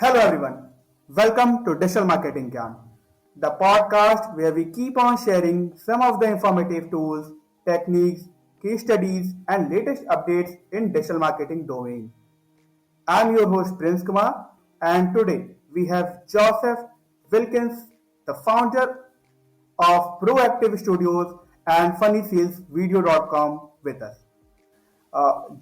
Hello everyone, welcome to Digital Marketing Gyan, the podcast where we keep on sharing some of the informative tools, techniques, case studies and latest updates in digital marketing domain. I'm your host Prince Kumar and today we have Joseph Wilkins, the founder of Proactive Studios and FunnySalesVideo.com with us.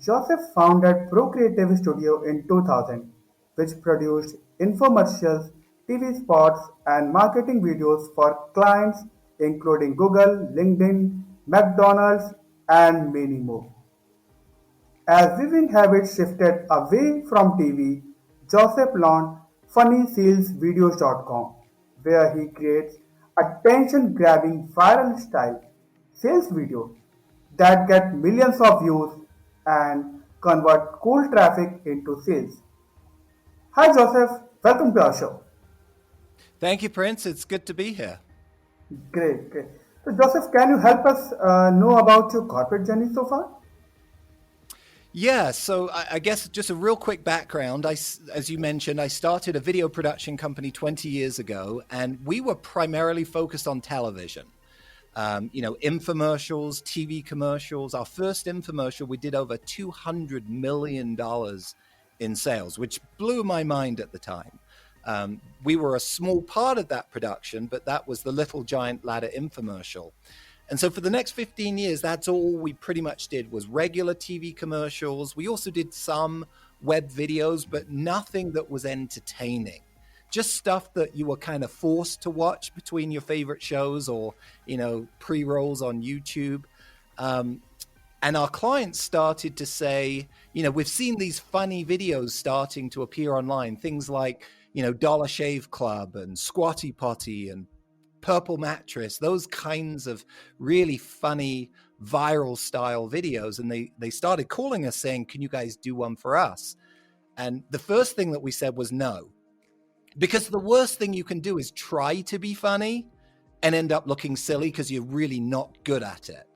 Joseph founded ProCreative Studio in 2000, which produced infomercials, TV spots, and marketing videos for clients including Google, LinkedIn, McDonald's, and many more. As viewing habits shifted away from TV, Joseph launched FunnySalesVideos.com, where he creates attention-grabbing viral style sales videos that get millions of views and convert cold traffic into sales. Hi Joseph, welcome to our show. Thank you, Prince. It's good to be here. Great, great. So Joseph, can you help us know about your corporate journey so far? Yeah, so I guess just a real quick background. As you mentioned, I started a video production company 20 years ago, and we were primarily focused on television. Infomercials, TV commercials. Our first infomercial, we did over $200 million in sales, which blew my mind at the time. We were a small part of that production, but that was the Little Giant Ladder infomercial. And so for the next 15 years, that's all we pretty much did was regular TV commercials. We also did some web videos, but nothing that was entertaining. Just stuff that you were kind of forced to watch between your favorite shows or, pre-rolls on YouTube. And our clients started to say, we've seen these funny videos starting to appear online, things like, Dollar Shave Club and Squatty Potty and Purple Mattress, those kinds of really funny viral style videos. And they started calling us saying, can you guys do one for us? And the first thing that we said was no, because the worst thing you can do is try to be funny and end up looking silly because you're really not good at it.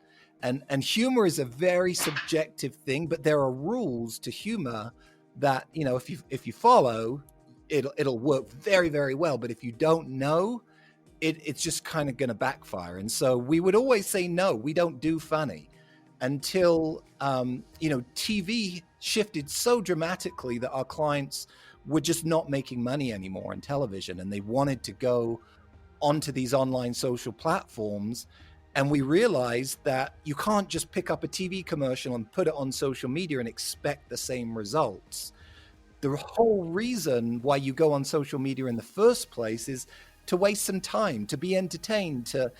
And humor is a very subjective thing, but there are rules to humor that, if you follow, it'll work very, very well. But if you don't know, it's just kind of going to backfire. And so we would always say, no, we don't do funny until, TV shifted so dramatically that our clients were just not making money anymore on television. And they wanted to go onto these online social platforms. And we realized that you can't just pick up a TV commercial and put it on social media and expect the same results. The whole reason why you go on social media in the first place is to waste some time, to be entertained, to,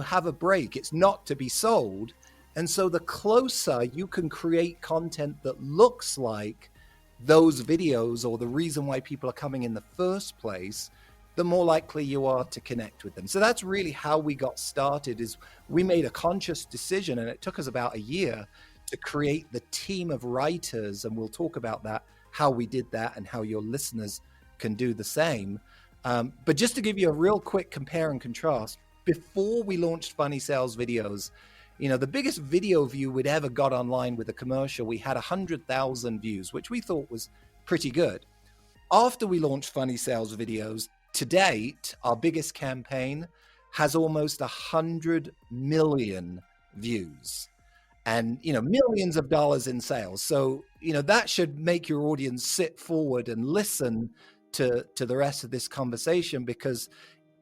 have a break. It's not to be sold. And so the closer you can create content that looks like those videos or the reason why people are coming in the first place, the more likely you are to connect with them. So that's really how we got started. Is we made a conscious decision, and it took us about a year to create the team of writers. And we'll talk about that, how we did that and how your listeners can do the same. But just to give you a real quick compare and contrast, before we launched Funny Sales Videos, the biggest video view we'd ever got online with a commercial, we had 100,000 views, which we thought was pretty good. After we launched Funny Sales Videos, to date, our biggest campaign has almost 100 million views and, millions of dollars in sales. So, that should make your audience sit forward and listen to the rest of this conversation, because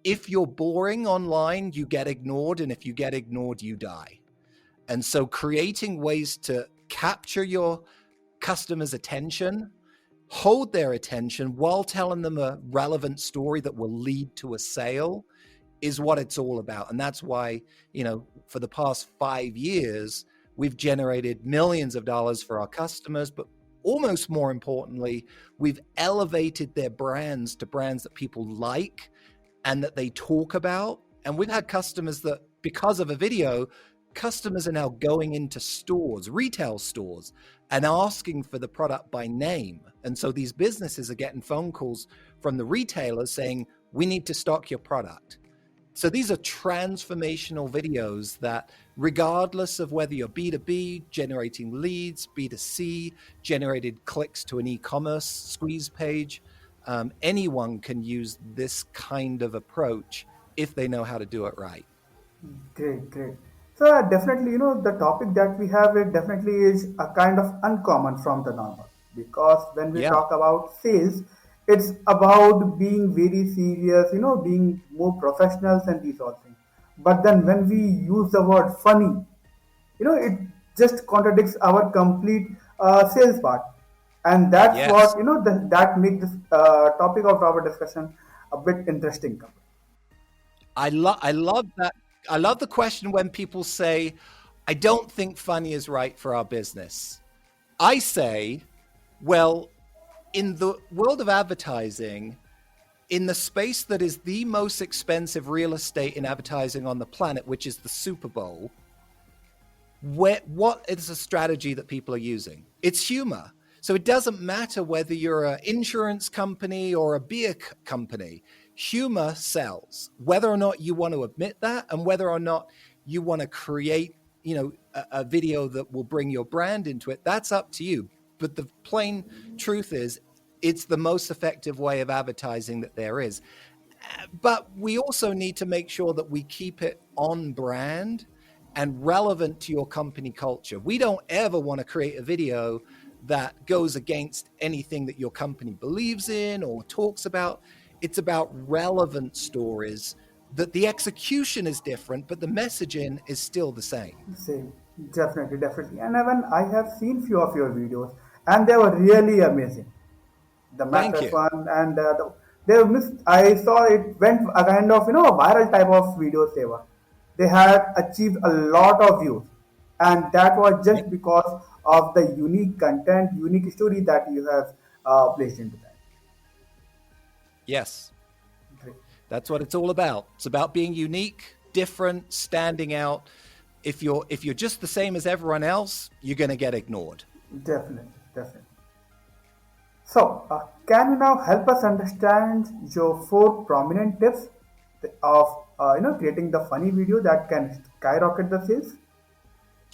if you're boring online, you get ignored. And if you get ignored, you die. And so creating ways to capture your customers' attention, hold their attention while telling them a relevant story that will lead to a sale is what it's all about. And that's why, for the past 5 years, we've generated millions of dollars for our customers, but almost more importantly, we've elevated their brands to brands that people like and that they talk about. And we've had customers that, because of a video, customers are now going into stores, retail stores, and asking for the product by name. And so these businesses are getting phone calls from the retailers saying, we need to stock your product. So these are transformational videos that, regardless of whether you're B2B, generating leads, B2C, generated clicks to an e-commerce squeeze page, anyone can use this kind of approach if they know how to do it right. Great, great. So definitely, the topic that we have it definitely is a kind of uncommon from the normal because when we Yeah. talk about sales, it's about being very serious, being more professionals and these all things. But then when we use the word funny, it just contradicts our complete sales part, and that's Yes. what that makes this topic of our discussion a bit interesting. I love that. I love the question when people say, I don't think funny is right for our business. I say, well, in the world of advertising, in the space that is the most expensive real estate in advertising on the planet, which is the Super Bowl, what is the strategy that people are using? It's humor. So it doesn't matter whether you're an insurance company or a beer company. Humor sells, whether or not you want to admit that, and whether or not you want to create, a video that will bring your brand into it. That's up to you. But the plain truth is, it's the most effective way of advertising that there is. But we also need to make sure that we keep it on brand and relevant to your company culture. We don't ever want to create a video that goes against anything that your company believes in or talks about. It's about relevant stories that the execution is different, but the messaging is still the same. Same, definitely, definitely. And even I have seen few of your videos, and they were really amazing. The Thank mattress you. one and they missed. I saw it went a kind of a viral type of videos they were. They had achieved a lot of views, and that was just because of the unique content, unique story that you have placed into that. Yes, Great. that's what it's all about. It's about being unique, different, standing out. If you're just the same as everyone else, you're going to get ignored. Definitely, definitely. So, can you now help us understand your four prominent tips of creating the funny video that can skyrocket the sales?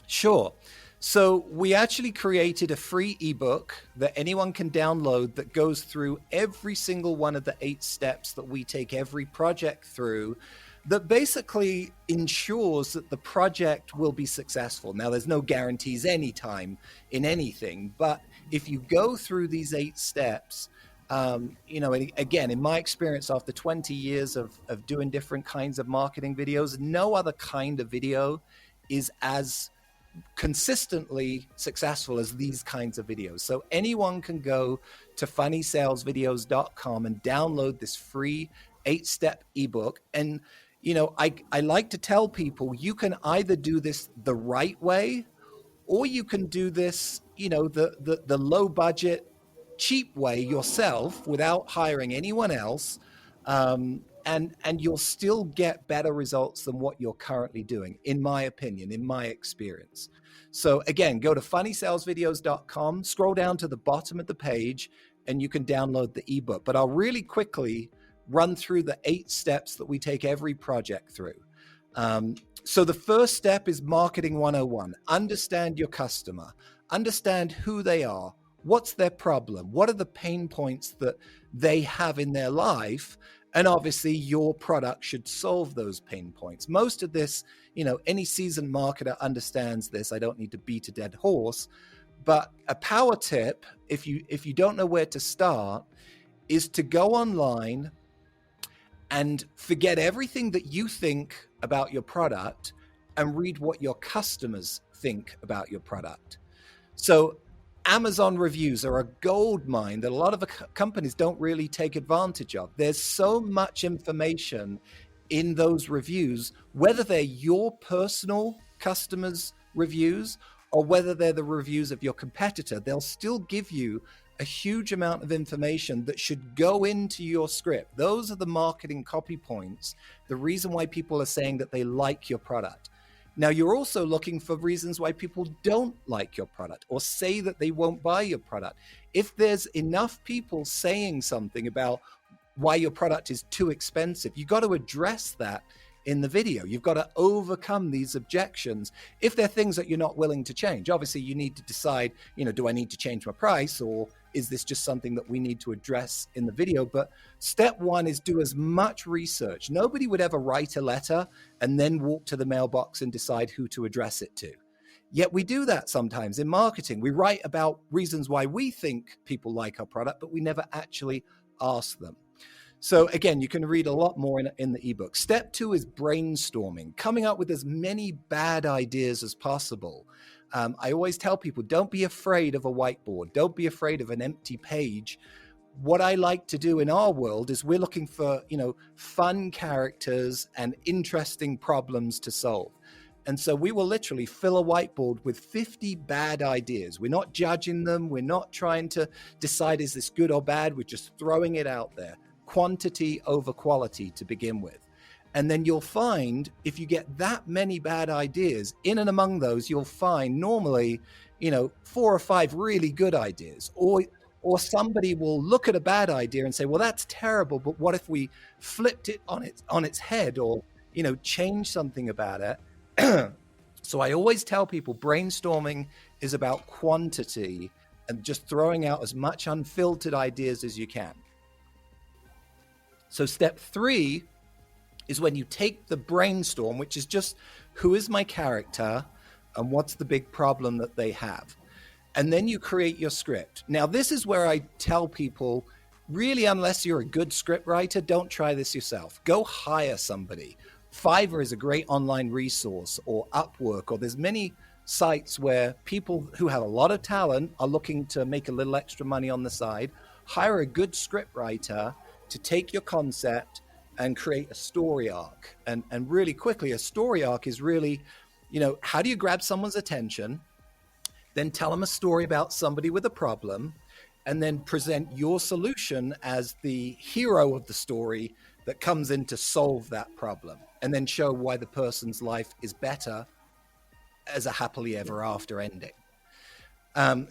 Sure. So we actually created a free ebook that anyone can download that goes through every single one of the 8 steps that we take every project through, that basically ensures that the project will be successful. Now, there's no guarantees anytime in anything, but if you go through these 8 steps, again, in my experience, after 20 years of doing different kinds of marketing videos, no other kind of video is as consistently successful as these kinds of videos. So anyone can go to funnysalesvideos.com and download this free 8-step ebook. And, I like to tell people you can either do this the right way, or you can do this, the low budget, cheap way yourself without hiring anyone else. And you'll still get better results than what you're currently doing, in my opinion, in my experience. So again, go to funnysalesvideos.com, scroll down to the bottom of the page, and you can download the ebook. But I'll really quickly run through the 8 steps that we take every project through. So the first step is marketing 101. Understand your customer, understand who they are, what's their problem, what are the pain points that they have in their life. And obviously your product should solve those pain points. Most of this, any seasoned marketer understands this. I don't need to beat a dead horse, but a power tip, if you don't know where to start, is to go online and forget everything that you think about your product and read what your customers think about your product. So Amazon reviews are a gold mine that a lot of companies don't really take advantage of. There's so much information in those reviews, whether they're your personal customers' reviews or whether they're the reviews of your competitor, they'll still give you a huge amount of information that should go into your script. Those are the marketing copy points, the reason why people are saying that they like your product. Now, you're also looking for reasons why people don't like your product or say that they won't buy your product. If there's enough people saying something about why your product is too expensive, you got to address that in the video. You've got to overcome these objections. If they're things that you're not willing to change, obviously you need to decide, do I need to change my price, or is this just something that we need to address in the video? But step one is do as much research. Nobody would ever write a letter and then walk to the mailbox and decide who to address it to. Yet we do that sometimes in marketing. We write about reasons why we think people like our product, but we never actually ask them. So again, you can read a lot more in the ebook. Step two is brainstorming, coming up with as many bad ideas as possible. I always tell people, don't be afraid of a whiteboard. Don't be afraid of an empty page. What I like to do in our world is we're looking for, fun characters and interesting problems to solve. And so we will literally fill a whiteboard with 50 bad ideas. We're not judging them. We're not trying to decide, is this good or bad? We're just throwing it out there. Quantity over quality to begin with. And then you'll find if you get that many bad ideas, in and among those, you'll find normally, 4 or 5 really good ideas. Or somebody will look at a bad idea and say, well, that's terrible, but what if we flipped it on its head or, change something about it? So I always tell people brainstorming is about quantity and just throwing out as much unfiltered ideas as you can. So step 3 is when you take the brainstorm, which is just who is my character and what's the big problem that they have. And then you create your script. Now, this is where I tell people, really, unless you're a good script writer, don't try this yourself. Go hire somebody. Fiverr is a great online resource, or Upwork, or there's many sites where people who have a lot of talent are looking to make a little extra money on the side. Hire a good script writer to take your concept and create a story arc. And really quickly, a story arc is really, how do you grab someone's attention, then tell them a story about somebody with a problem, and then present your solution as the hero of the story that comes in to solve that problem, and then show why the person's life is better as a happily ever after ending.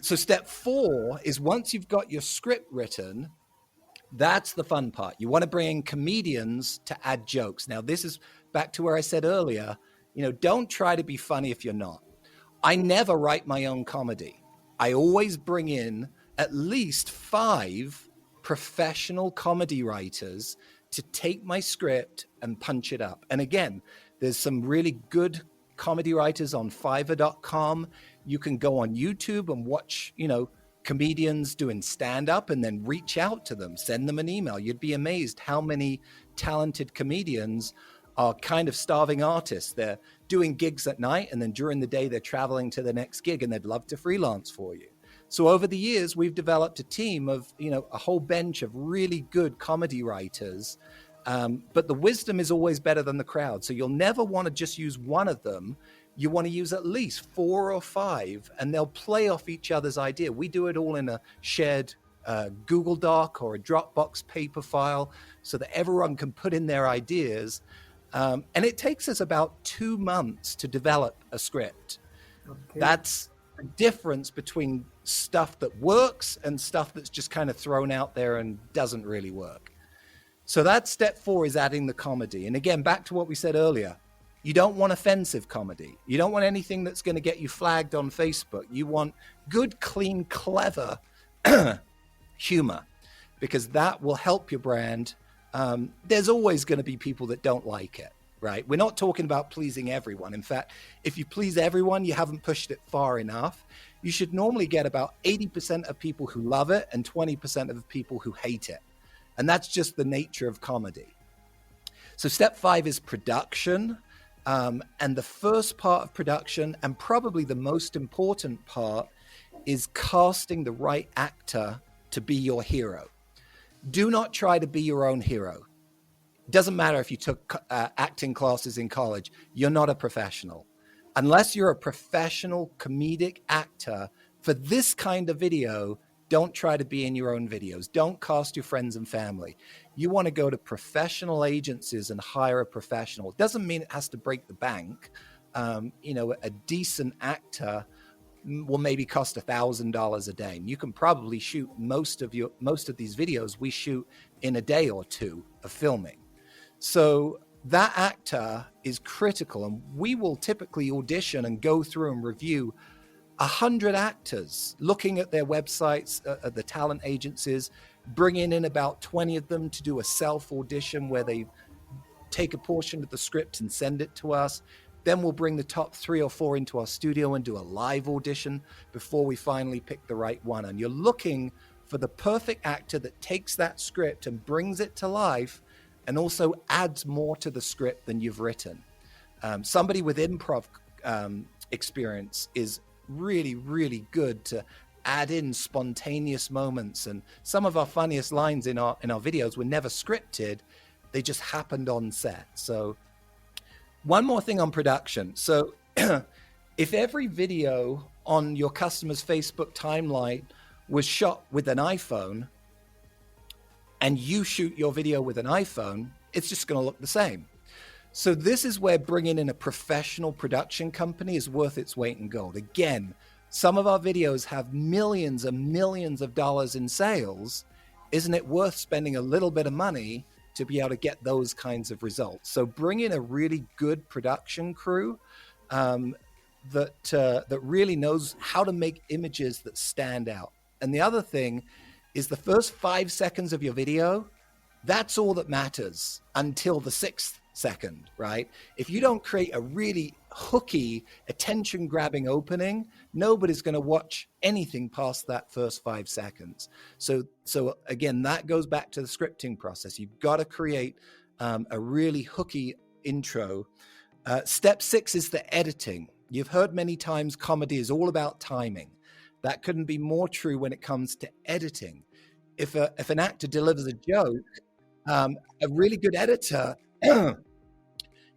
So step 4 is once you've got your script written, that's the fun part. You want to bring in comedians to add jokes. Now, this is back to where I said earlier, don't try to be funny if you're not. I never write my own comedy. I always bring in at least 5 professional comedy writers to take my script and punch it up. And again, there's some really good comedy writers on Fiverr.com. You can go on YouTube and watch, comedians doing stand-up and then reach out to them, send them an email. You'd be amazed how many talented comedians are kind of starving artists. They're doing gigs at night, and then during the day, they're traveling to the next gig, and they'd love to freelance for you. So over the years, we've developed a team of, a whole bench of really good comedy writers. But the wisdom is always better than the crowd. So you'll never want to just use one of them. You want to use at least 4 or 5, and they'll play off each other's idea. We do it all in a shared Google Doc or a Dropbox paper file so that everyone can put in their ideas. And it takes us about 2 months to develop a script. Okay. That's the difference between stuff that works and stuff that's just kind of thrown out there and doesn't really work. So that's step 4, is adding the comedy. And again, back to what we said earlier, you don't want offensive comedy. You don't want anything that's going to get you flagged on Facebook. You want good, clean, clever humor, because that will help your brand. There's always going to be people that don't like it, right? We're not talking about pleasing everyone. In fact, if you please everyone, you haven't pushed it far enough. You should normally get about 80% of people who love it and 20% of people who hate it. And that's just the nature of comedy. So step 5 is production. And the first part of production, and probably the most important part, is casting the right actor to be your hero. Do not try to be your own hero. Doesn't matter if you took acting classes in college. You're not a professional. Unless you're a professional comedic actor, for this kind of video, don't try to be in your own videos. Don't cast your friends and family. You want to go to professional agencies and hire a professional. It doesn't mean it has to break the bank. A decent actor will maybe cost $1,000 a day. And you can probably shoot most of these videos we shoot in a day or 2 of filming. So that actor is critical, and we will typically audition and go through and review 100 actors looking at their websites, at the talent agencies, bringing in about 20 of them to do a self audition where they take a portion of the script and send it to us. Then we'll bring the top 3 or 4 into our studio and do a live audition before we finally pick the right one. And you're looking for the perfect actor that takes that script and brings it to life and also adds more to the script than you've written. Somebody with improv experience is really, really good to add in spontaneous moments. And some of our funniest lines in our videos were never scripted. They just happened on set. So one more thing on production. So if every video on your customer's Facebook timeline was shot with an iPhone and you shoot your video with an iPhone, it's just going to look the same. So this is where bringing in a professional production company is worth its weight in gold. Again, some of our videos have millions and millions of dollars in sales. Isn't it worth spending a little bit of money to be able to get those kinds of results? So bring in a really good production crew that really knows how to make images that stand out. And the other thing is the first 5 seconds of your video, that's all that matters until the 6th second, right? If you don't create a really hooky, attention-grabbing opening, nobody's going to watch anything past that first 5 seconds. So again, that goes back to the scripting process. You've got to create a really hooky intro. Step 6 is the editing. You've heard many times comedy is all about timing. That couldn't be more true when it comes to editing. If an actor delivers a joke, a really good editor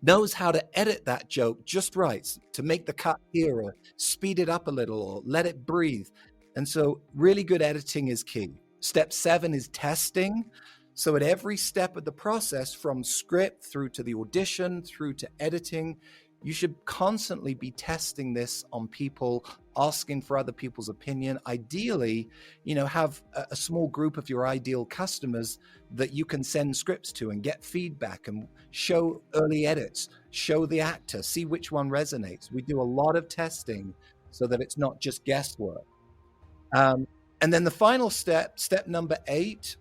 knows how to edit that joke just right to make the cut here or speed it up a little or let it breathe. And so really good editing is key. Step 7 is testing. So at every step of the process, from script through to the audition, through to editing, you should constantly be testing this on people, asking for other people's opinion. Ideally, have a small group of your ideal customers that you can send scripts to and get feedback and show early edits, show the actor, see which one resonates. We do a lot of testing so that it's not just guesswork. And then the final step number 8,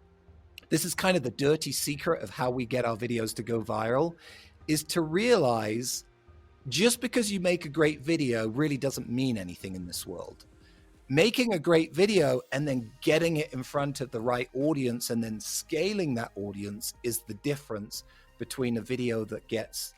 this is kind of the dirty secret of how we get our videos to go viral, is to realize just because you make a great video really doesn't mean anything in this world. Making a great video and then getting it in front of the right audience and then scaling that audience is the difference between a video that gets,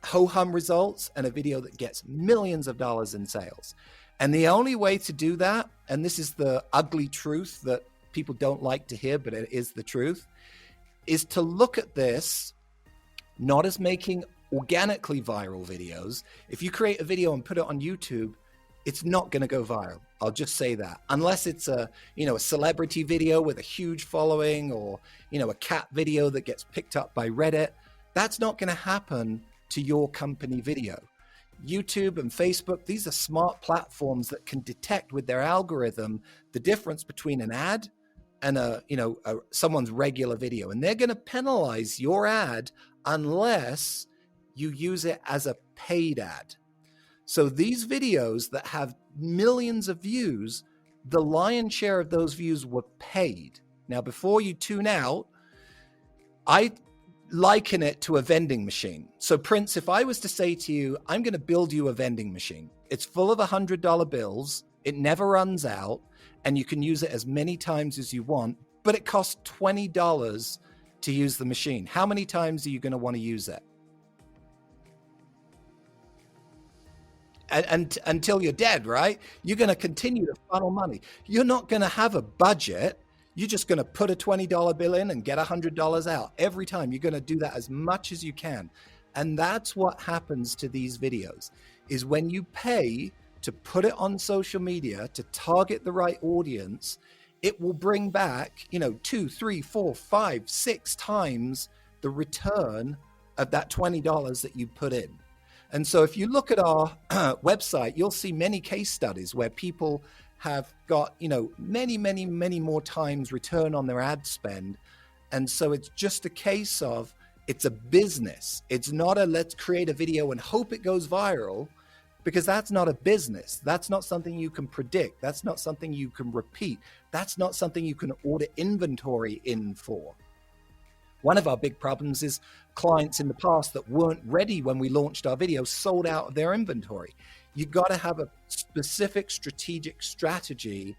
ho-hum results and a video that gets millions of dollars in sales. And the only way to do that, and this is the ugly truth that people don't like to hear, but it is the truth, is to look at this not as making organically viral videos. If you create a video and put it on YouTube, it's not going to go viral. I'll just say that. Unless it's a celebrity video with a huge following or, a cat video that gets picked up by Reddit, that's not going to happen to your company video. YouTube and Facebook, these are smart platforms that can detect with their algorithm the difference between an ad and someone's regular video. And they're going to penalize your ad unless you use it as a paid ad. So these videos that have millions of views, the lion's share of those views were paid. Now, before you tune out, I liken it to a vending machine. So Prince, if I was to say to you, I'm going to build you a vending machine. It's full of $100 bills. It never runs out and you can use it as many times as you want, but it costs $20 to use the machine. How many times are you going to want to use it? And until you're dead, right? You're going to continue to funnel money. You're not going to have a budget. You're just going to put a $20 bill in and get $100 out every time. You're going to do that as much as you can. And that's what happens to these videos, is when you pay to put it on social media to target the right audience, it will bring back, 2, 3, 4, 5, 6 times the return of that $20 that you put in. And so if you look at our website, you'll see many case studies where people have got, many, many, many more times return on their ad spend. And so it's just a case of, it's a business. It's not a let's create a video and hope it goes viral. because that's not a business. That's not something you can predict. That's not something you can repeat. That's not something you can order inventory in for. One of our big problems is clients in the past that weren't ready when we launched our video sold out of their inventory. You've got to have a specific strategic strategy,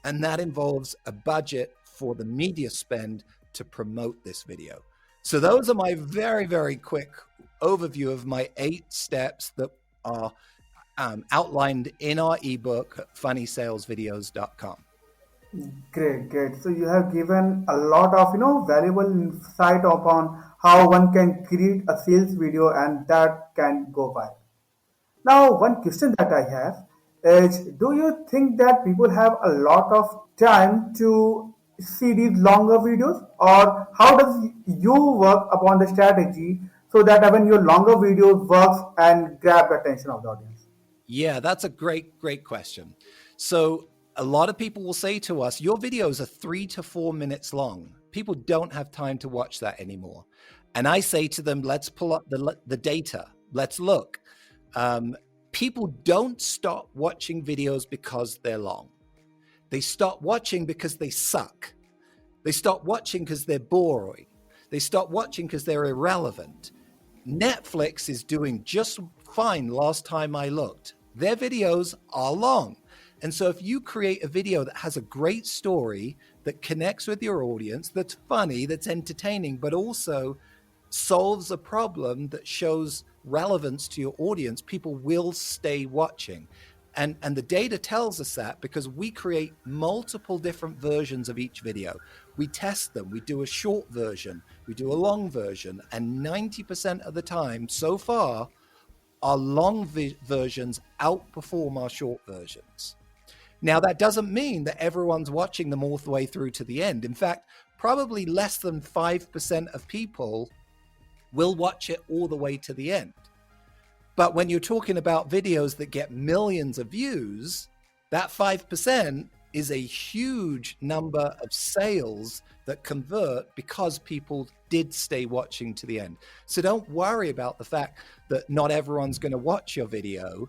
and that involves a budget for the media spend to promote this video. So those are my very, very quick overview of my 8 steps that are outlined in our ebook at funnysalesvideos.com. Great, great. So you have given a lot of valuable insight upon how one can create a sales video and that can go viral. Now, one question that I have is, do you think that people have a lot of time to see these longer videos, or how does you work upon the strategy so that when your longer video works and grab the attention of the audience? Yeah, that's a great, great question. So a lot of people will say to us, your videos are 3 to 4 minutes long. People don't have time to watch that anymore. And I say to them, let's pull up the data. Let's look. People don't stop watching videos because they're long. They stop watching because they suck. They stop watching because they're boring. They stop watching because they're irrelevant. Netflix is doing just fine last time I looked. Their videos are long. And so if you create a video that has a great story, that connects with your audience, that's funny, that's entertaining, but also solves a problem that shows relevance to your audience, people will stay watching. And the data tells us that because we create multiple different versions of each video. We test them. We do a short version. We do a long version. And 90% of the time so far, our long versions outperform our short versions. Now, that doesn't mean that everyone's watching them all the way through to the end. In fact, probably less than 5% of people will watch it all the way to the end. But when you're talking about videos that get millions of views, that 5% is a huge number of sales that convert because people did stay watching to the end. So don't worry about the fact that not everyone's going to watch your video,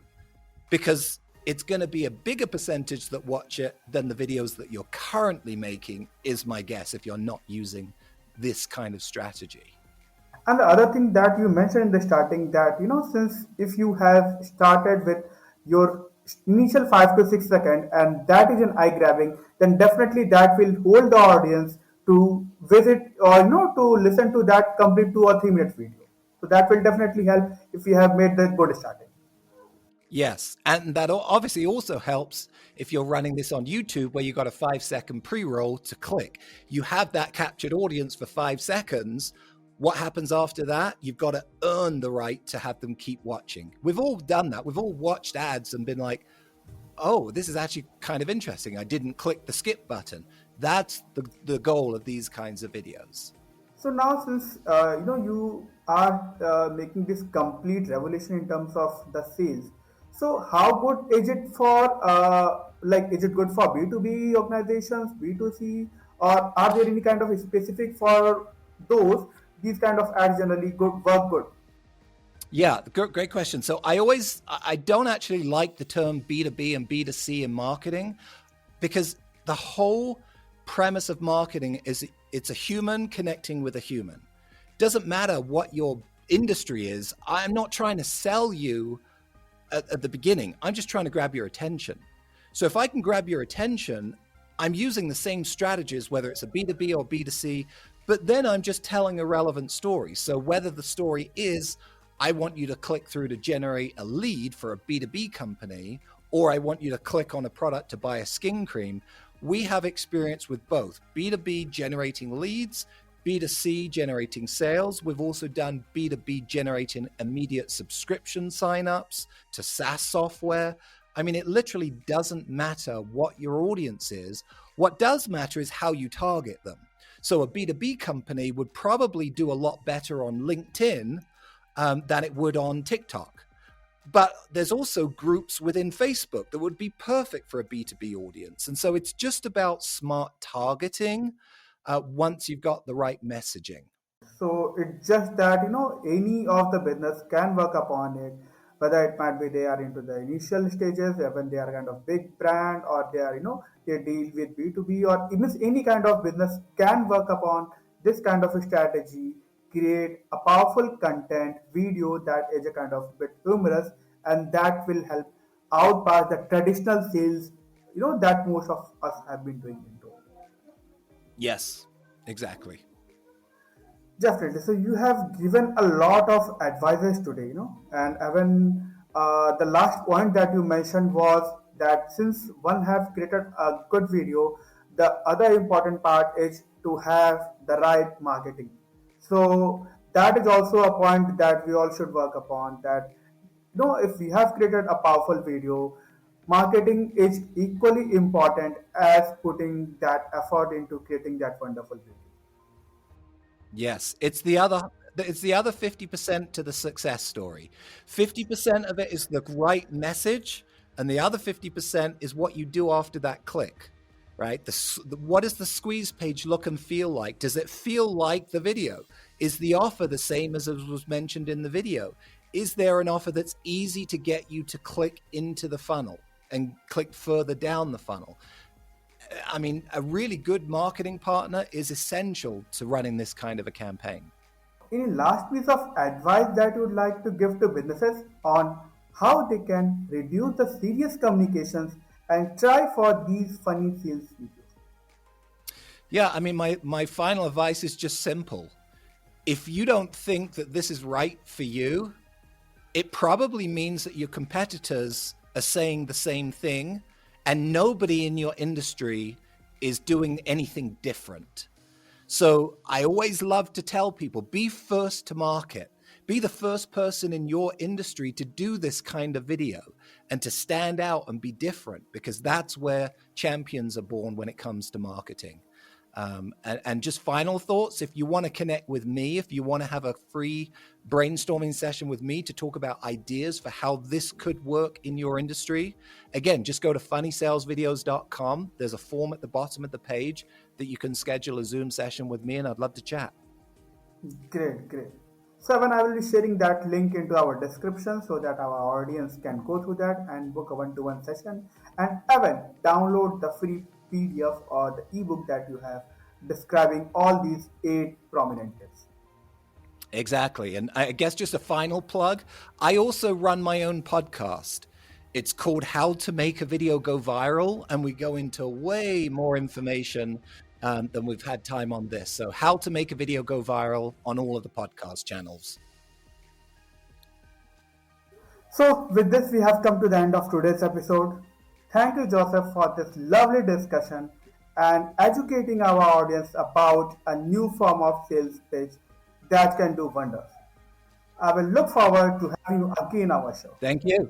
because it's going to be a bigger percentage that watch it than the videos that you're currently making, is my guess, if you're not using this kind of strategy. And the other thing that you mentioned in the starting, that since if you have started with your initial 5 to 6 seconds and that is an eye grabbing, then definitely that will hold the audience to visit or to listen to that complete 2 or 3 minutes video. So that will definitely help if you have made the good starting. Yes. And that obviously also helps if you're running this on YouTube, where you've got a 5-second pre-roll to click. You have that captured audience for 5 seconds. What happens after that? You've got to earn the right to have them keep watching. We've all done that. We've all watched ads and been like, oh, this is actually kind of interesting. I didn't click the skip button. That's the goal of these kinds of videos. So now, since you are making this complete revolution in terms of the sales, so how good is it for is it good for B2B organizations, B2C, or are there any kind of specific for those? These kind of ads generally good work good. Yeah, great question. So I don't actually like the term B2B and B2C in marketing, because the whole premise of marketing is it's a human connecting with a human. Doesn't matter what your industry is. I'm not trying to sell you at the beginning. I'm just trying to grab your attention. So if I can grab your attention, I'm using the same strategies, whether it's a B2B or B2C, but then I'm just telling a relevant story. So whether the story is, I want you to click through to generate a lead for a B2B company, or I want you to click on a product to buy a skin cream, we have experience with both. B2B generating leads, B2C generating sales. We've also done B2B generating immediate subscription signups to SaaS software. I mean, it literally doesn't matter what your audience is. What does matter is how you target them. So a B2B company would probably do a lot better on LinkedIn than it would on TikTok. But there's also groups within Facebook that would be perfect for a B2B audience. And so it's just about smart targeting once you've got the right messaging. So it's just that any of the business can work upon it. whether it might be they are into the initial stages when they are kind of big brand, or they are, they deal with B2B, or even any kind of business can work upon this kind of a strategy, create a powerful content video that is a kind of bit humorous, and that will help outpass the traditional sales, that most of us have been doing into. Yes, exactly. Definitely. So you have given a lot of advices today, and even the last point that you mentioned was that since one have created a good video, the other important part is to have the right marketing. So that is also a point that we all should work upon. That, if we have created a powerful video, marketing is equally important as putting that effort into creating that wonderful video. Yes, it's the other 50% to the success story. 50% of it is the right message, and the other 50% is what you do after that click, right? What does the squeeze page look and feel like? Does it feel like the video? Is the offer the same as was mentioned in the video? Is there an offer that's easy to get you to click into the funnel and click further down the funnel? I mean, a really good marketing partner is essential to running this kind of a campaign. Any last piece of advice that you would like to give to businesses on how they can reduce the serious communications and try for these funny sales videos? Yeah, I mean, my final advice is just simple. If you don't think that this is right for you, it probably means that your competitors are saying the same thing, and nobody in your industry is doing anything different. So I always love to tell people, be first to market. Be the first person in your industry to do this kind of video and to stand out and be different, because that's where champions are born when it comes to marketing. And just final thoughts, if you want to connect with me, if you want to have a free brainstorming session with me to talk about ideas for how this could work in your industry, again, just go to funnysalesvideos.com. There's a form at the bottom of the page that you can schedule a Zoom session with me, and I'd love to chat. Great, great. So, Evan, I will be sharing that link into our description so that our audience can go through that and book a one-to-one session. And Evan, download the free PDF or the ebook that you have describing all these 8 prominent tips. Exactly. And I guess just a final plug, I also run my own podcast. It's called How to Make a Video Go Viral, and we go into way more information than we've had time on this. So How to Make a Video Go Viral on all of the podcast channels. So, with this, we have come to the end of today's episode. Thank you, Joseph, for this lovely discussion and educating our audience about a new form of sales pitch that can do wonders. I will look forward to having you again on our show. Thank you.